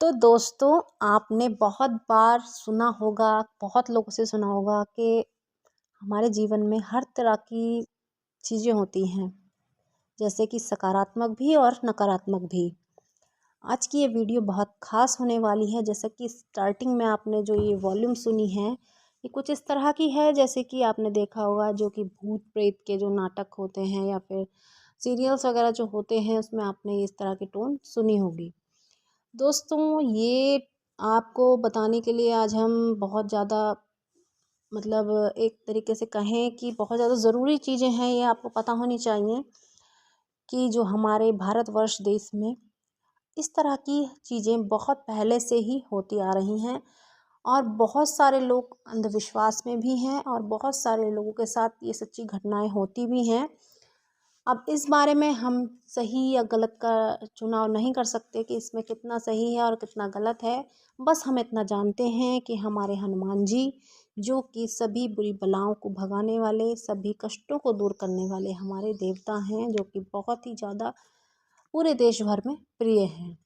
तो दोस्तों, आपने बहुत बार सुना होगा, बहुत लोगों से सुना होगा कि हमारे जीवन में हर तरह की चीज़ें होती हैं, जैसे कि सकारात्मक भी और नकारात्मक भी। आज की ये वीडियो बहुत ख़ास होने वाली है। जैसे कि स्टार्टिंग में आपने जो ये वॉल्यूम सुनी है, ये कुछ इस तरह की है जैसे कि आपने देखा होगा जो कि भूत प्रेत के जो नाटक होते हैं या फिर सीरियल्स वगैरह जो होते हैं, उसमें आपने इस तरह की टोन सुनी होगी। दोस्तों, ये आपको बताने के लिए आज हम बहुत ज़्यादा मतलब एक तरीके से कहें कि बहुत ज़्यादा ज़रूरी चीज़ें हैं, ये आपको पता होनी चाहिए कि जो हमारे भारतवर्ष देश में इस तरह की चीज़ें बहुत पहले से ही होती आ रही हैं और बहुत सारे लोग अंधविश्वास में भी हैं और बहुत सारे लोगों के साथ ये सच्ची घटनाएं होती भी हैं। अब इस बारे में हम सही या गलत का चुनाव नहीं कर सकते कि इसमें कितना सही है और कितना गलत है। बस हम इतना जानते हैं कि हमारे हनुमान जी, जो कि सभी बुरी बलाओं को भगाने वाले, सभी कष्टों को दूर करने वाले हमारे देवता हैं, जो कि बहुत ही ज़्यादा पूरे देश भर में प्रिय हैं।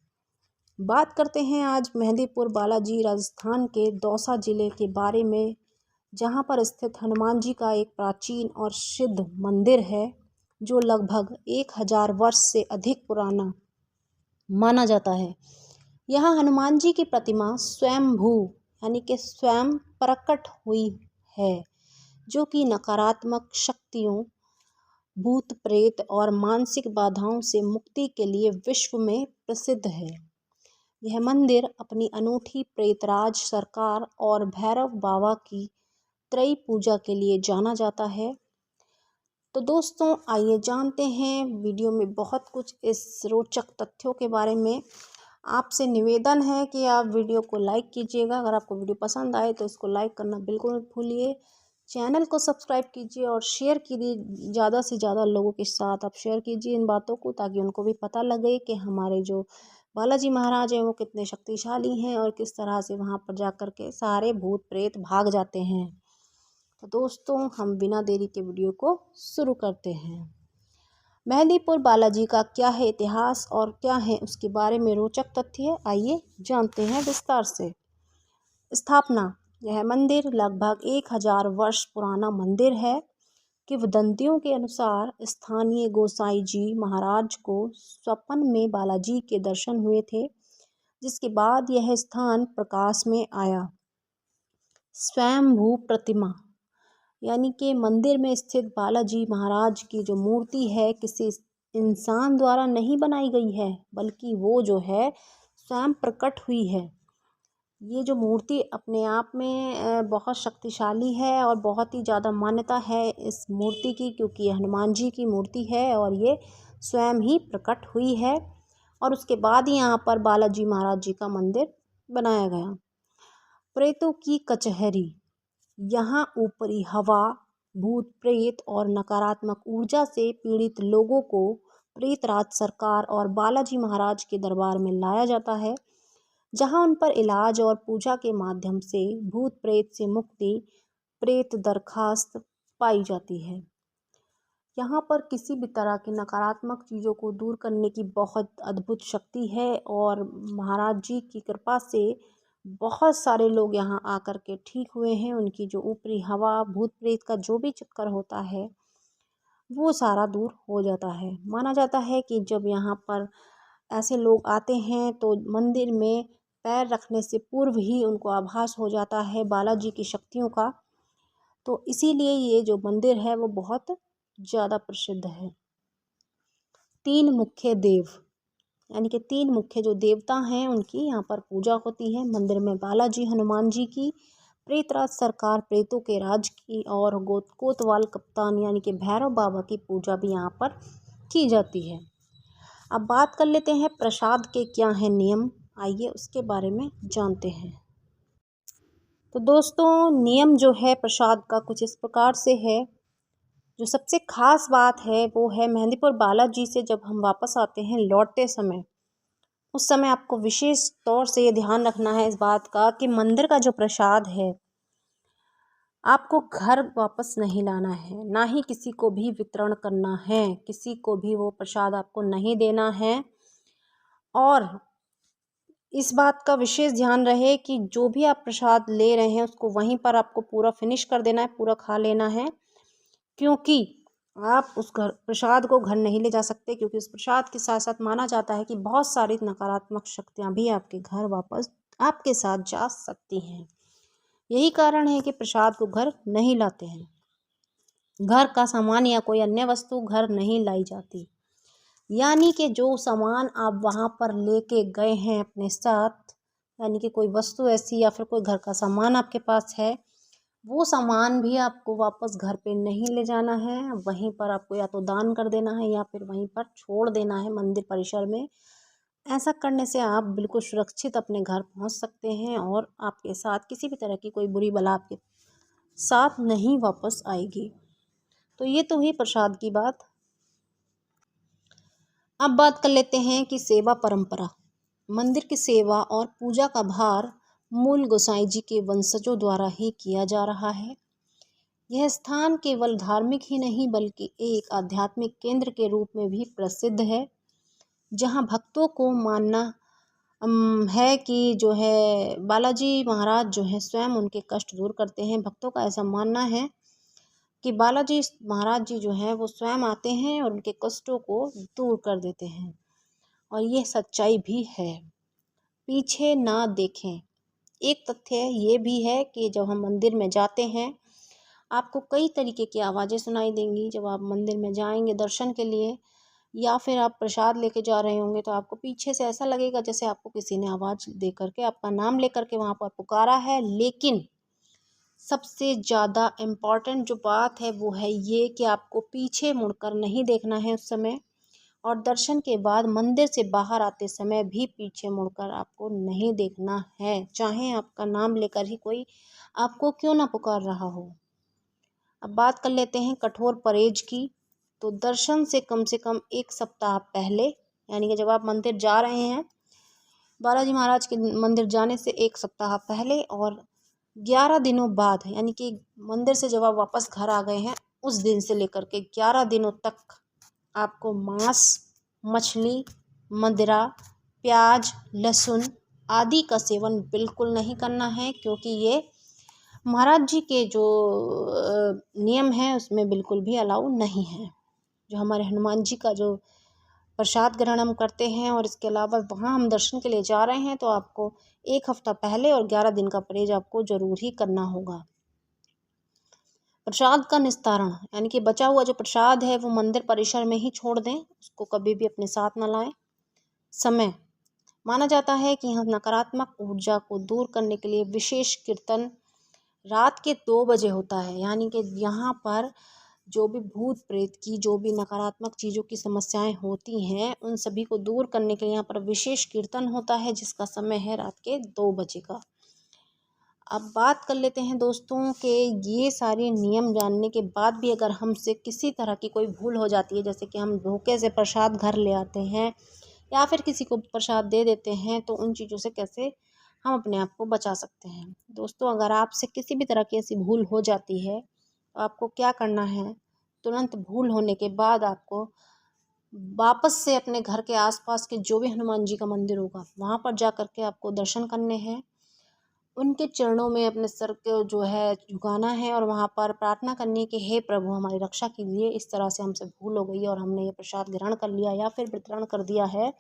बात करते हैं आज मेहंदीपुर बालाजी राजस्थान के दौसा जिले के बारे में, जहाँ पर स्थित हनुमान जी का एक प्राचीन और सिद्ध मंदिर है, जो लगभग 1000 वर्ष से अधिक पुराना माना जाता है। यहाँ हनुमान जी की प्रतिमा स्वयंभू यानी कि स्वयं प्रकट हुई है, जो कि नकारात्मक शक्तियों, भूत प्रेत और मानसिक बाधाओं से मुक्ति के लिए विश्व में प्रसिद्ध है। यह मंदिर अपनी अनूठी प्रेतराज सरकार और भैरव बाबा की त्रयी पूजा के लिए जाना जाता है। तो दोस्तों, आइए जानते हैं वीडियो में बहुत कुछ इस रोचक तथ्यों के बारे में। आपसे निवेदन है कि आप वीडियो को लाइक कीजिएगा। अगर आपको वीडियो पसंद आए तो इसको लाइक करना बिल्कुल मत भूलिए। चैनल को सब्सक्राइब कीजिए और शेयर कीजिए, ज़्यादा से ज़्यादा लोगों के साथ आप शेयर कीजिए इन बातों को, ताकि उनको भी पता लगे कि हमारे जो बालाजी महाराज हैं वो कितने शक्तिशाली हैं और किस तरह से वहाँ पर जा कर के सारे भूत प्रेत भाग जाते हैं। तो दोस्तों, हम बिना देरी के वीडियो को शुरू करते हैं। मेहंदीपुर बालाजी का क्या है इतिहास और क्या है उसके बारे में रोचक तथ्य, आइए जानते हैं विस्तार से। स्थापना। यह मंदिर लगभग 1000 वर्ष पुराना मंदिर है। किंवदंतियों के अनुसार स्थानीय गोसाई जी महाराज को स्वप्न में बालाजी के दर्शन हुए थे, जिसके बाद यह स्थान प्रकाश में आया। स्वयंभू प्रतिमा यानी कि मंदिर में स्थित बालाजी महाराज की जो मूर्ति है, किसी इंसान द्वारा नहीं बनाई गई है, बल्कि वो जो है स्वयं प्रकट हुई है। ये जो मूर्ति अपने आप में बहुत शक्तिशाली है और बहुत ही ज़्यादा मान्यता है इस मूर्ति की, क्योंकि ये हनुमान जी की मूर्ति है और ये स्वयं ही प्रकट हुई है और उसके बाद ही यहाँ पर बालाजी महाराज जी का मंदिर बनाया गया। प्रेतों की कचहरी। यहाँ ऊपरी हवा, भूत प्रेत और नकारात्मक ऊर्जा से पीड़ित लोगों को प्रेतराज सरकार और बालाजी महाराज के दरबार में लाया जाता है, जहाँ उन पर इलाज और पूजा के माध्यम से भूत प्रेत से मुक्ति, प्रेत दरखास्त पाई जाती है। यहाँ पर किसी भी तरह की नकारात्मक चीज़ों को दूर करने की बहुत अद्भुत शक्ति है और महाराज जी की कृपा से बहुत सारे लोग यहाँ आकर के ठीक हुए हैं। उनकी जो ऊपरी हवा, भूत प्रेत का जो भी चक्कर होता है, वो सारा दूर हो जाता है। माना जाता है कि जब यहाँ पर ऐसे लोग आते हैं तो मंदिर में पैर रखने से पूर्व ही उनको आभास हो जाता है बालाजी की शक्तियों का। तो इसीलिए ये जो मंदिर है वो बहुत ज़्यादा प्रसिद्ध है। 3 मुख्य देव यानी कि 3 मुख्य जो देवता हैं उनकी यहाँ पर पूजा होती है। मंदिर में बालाजी हनुमान जी की, प्रेतराज सरकार प्रेतों के राज की और कोतवाल कप्तान यानी कि भैरव बाबा की पूजा भी यहाँ पर की जाती है। अब बात कर लेते हैं प्रसाद के क्या हैं नियम, आइए उसके बारे में जानते हैं। तो दोस्तों, नियम जो है प्रसाद का कुछ इस प्रकार से है। जो सबसे खास बात है वो है मेहंदीपुर बालाजी से जब हम वापस आते हैं लौटते समय, उस समय आपको विशेष तौर से ये ध्यान रखना है इस बात का कि मंदिर का जो प्रसाद है आपको घर वापस नहीं लाना है, ना ही किसी को भी वितरण करना है, किसी को भी वो प्रसाद आपको नहीं देना है। और इस बात का विशेष ध्यान रहे कि जो भी आप प्रसाद ले रहे हैं उसको वहीं पर आपको पूरा फिनिश कर देना है, पूरा खा लेना है, क्योंकि आप उस घर प्रसाद को घर नहीं ले जा सकते, क्योंकि उस प्रसाद के साथ साथ माना जाता है कि बहुत सारी नकारात्मक शक्तियाँ भी आपके घर वापस आपके साथ जा सकती हैं। यही कारण है कि प्रसाद को घर नहीं लाते हैं। घर का सामान या कोई अन्य वस्तु घर नहीं लाई जाती। यानी कि जो सामान आप वहाँ पर लेके गए हैं अपने साथ, यानी कि कोई वस्तु ऐसी या फिर कोई घर का सामान आपके पास है, वो सामान भी आपको वापस घर पे नहीं ले जाना है। वहीं पर आपको या तो दान कर देना है या फिर वहीं पर छोड़ देना है मंदिर परिसर में। ऐसा करने से आप बिल्कुल सुरक्षित अपने घर पहुंच सकते हैं और आपके साथ किसी भी तरह की कोई बुरी बला आपके साथ नहीं वापस आएगी। तो ये तो हुई प्रसाद की बात। अब बात कर लेते हैं कि सेवा परंपरा। मंदिर की सेवा और पूजा का भार मूल गोसाई जी के वंशजों द्वारा ही किया जा रहा है। यह स्थान केवल धार्मिक ही नहीं बल्कि एक आध्यात्मिक केंद्र के रूप में भी प्रसिद्ध है, जहां भक्तों को मानना है कि जो है बालाजी महाराज जो है स्वयं उनके कष्ट दूर करते हैं। भक्तों का ऐसा मानना है कि बालाजी महाराज जी जो हैं वो स्वयं आते हैं और उनके कष्टों को दूर कर देते हैं, और ये सच्चाई भी है। पीछे ना देखें। एक तथ्य ये भी है कि जब हम मंदिर में जाते हैं, आपको कई तरीके की आवाज़ें सुनाई देंगी। जब आप मंदिर में जाएंगे दर्शन के लिए या फिर आप प्रसाद लेके जा रहे होंगे, तो आपको पीछे से ऐसा लगेगा जैसे आपको किसी ने आवाज़ दे करके आपका नाम लेकर के वहाँ पर पुकारा है। लेकिन सबसे ज़्यादा इम्पॉर्टेंट जो बात है वो है ये कि आपको पीछे मुड़कर नहीं देखना है उस समय, और दर्शन के बाद मंदिर से बाहर आते समय भी पीछे मुड़कर आपको नहीं देखना है, चाहे आपका नाम लेकर ही कोई आपको क्यों ना पुकार रहा हो। अब बात कर लेते हैं कठोर परहेज की। तो दर्शन से कम 1 सप्ताह पहले, यानी कि जब आप मंदिर जा रहे हैं, बालाजी महाराज के मंदिर जाने से 1 सप्ताह पहले और 11 दिनों बाद, यानी कि मंदिर से जब आप वापस घर आ गए हैं उस दिन से लेकर के 11 दिनों तक आपको मांस, मछली, मदिरा, प्याज, लहसुन आदि का सेवन बिल्कुल नहीं करना है, क्योंकि ये महाराज जी के जो नियम है उसमें बिल्कुल भी अलाउ नहीं है। जो हमारे हनुमान जी का जो प्रसाद ग्रहण हम करते हैं और इसके अलावा वहाँ हम दर्शन के लिए जा रहे हैं, तो आपको 1 हफ्ता पहले और 11 दिन का परहेज आपको जरूर ही करना होगा। प्रसाद का निस्तारण, यानी कि बचा हुआ जो प्रसाद है वो मंदिर परिसर में ही छोड़ दें, उसको कभी भी अपने साथ न लाएं। समय, माना जाता है कि यहाँ नकारात्मक ऊर्जा को दूर करने के लिए विशेष कीर्तन रात के 2 बजे होता है। यानी कि यहाँ पर जो भी भूत प्रेत की जो भी नकारात्मक चीज़ों की समस्याएं होती हैं उन सभी को दूर करने के लिए यहाँ पर विशेष कीर्तन होता है, जिसका समय है रात के 2 बजे का। अब बात कर लेते हैं दोस्तों के ये सारे नियम जानने के बाद भी अगर हमसे किसी तरह की कोई भूल हो जाती है, जैसे कि हम धोखे से प्रसाद घर ले आते हैं या फिर किसी को प्रसाद दे देते हैं, तो उन चीज़ों से कैसे हम अपने आप को बचा सकते हैं। दोस्तों, अगर आपसे किसी भी तरह की ऐसी भूल हो जाती है तो आपको क्या करना है, तुरंत भूल होने के बाद आपको वापस से अपने घर के आसपास के जो भी हनुमान जी का मंदिर होगा वहाँ पर जा कर के आपको दर्शन करने हैं। उनके चरणों में अपने सर को जो है झुकाना है और वहाँ पर प्रार्थना करनी कि हे प्रभु हमारी रक्षा कीजिए, इस तरह से हमसे भूल हो गई और हमने ये प्रसाद ग्रहण कर लिया या फिर वितरण कर दिया है।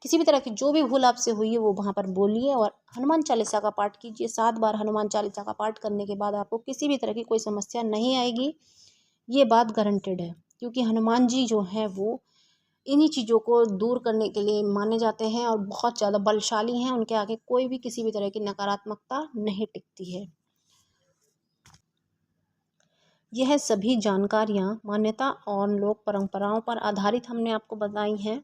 किसी भी तरह की जो भी भूल आपसे हुई है वो वहाँ पर बोलिए और हनुमान चालीसा का पाठ कीजिए। 7 बार हनुमान चालीसा का पाठ करने के बाद आपको किसी भी तरह की कोई समस्या नहीं आएगी, ये बात गारंटेड है, क्योंकि हनुमान जी जो हैं वो इन्हीं चीज़ों को दूर करने के लिए माने जाते हैं और बहुत ज़्यादा बलशाली हैं। उनके आगे कोई भी किसी भी तरह की नकारात्मकता नहीं टिकती है। यह सभी जानकारियाँ, मान्यता और लोक परंपराओं पर आधारित हमने आपको बताई हैं।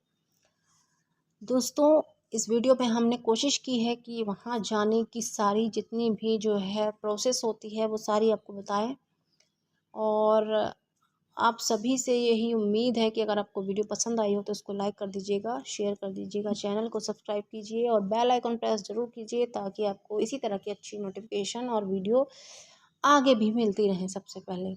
दोस्तों, इस वीडियो में हमने कोशिश की है कि वहाँ जाने की सारी जितनी भी जो है प्रोसेस होती है वो सारी आपको बताएं, और आप सभी से यही उम्मीद है कि अगर आपको वीडियो पसंद आई हो तो उसको लाइक कर दीजिएगा, शेयर कर दीजिएगा, चैनल को सब्सक्राइब कीजिए और बेल आइकन प्रेस ज़रूर कीजिए, ताकि आपको इसी तरह की अच्छी नोटिफिकेशन और वीडियो आगे भी मिलती रहें सबसे पहले।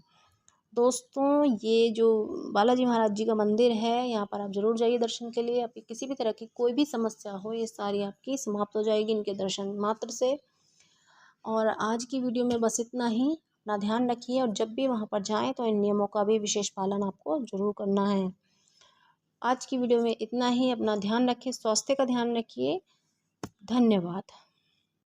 दोस्तों, ये जो बालाजी महाराज जी का मंदिर है, यहाँ पर आप ज़रूर जाइए दर्शन के लिए। आपकी किसी भी तरह की कोई भी समस्या हो, ये सारी आपकी समाप्त हो जाएगी इनके दर्शन मात्र से। और आज की वीडियो में बस इतना ही। अपना ध्यान रखिए और जब भी वहाँ पर जाएँ तो इन नियमों का भी विशेष पालन आपको ज़रूर करना है। आज की वीडियो में इतना ही। अपना ध्यान रखिए, स्वास्थ्य का ध्यान रखिए। धन्यवाद।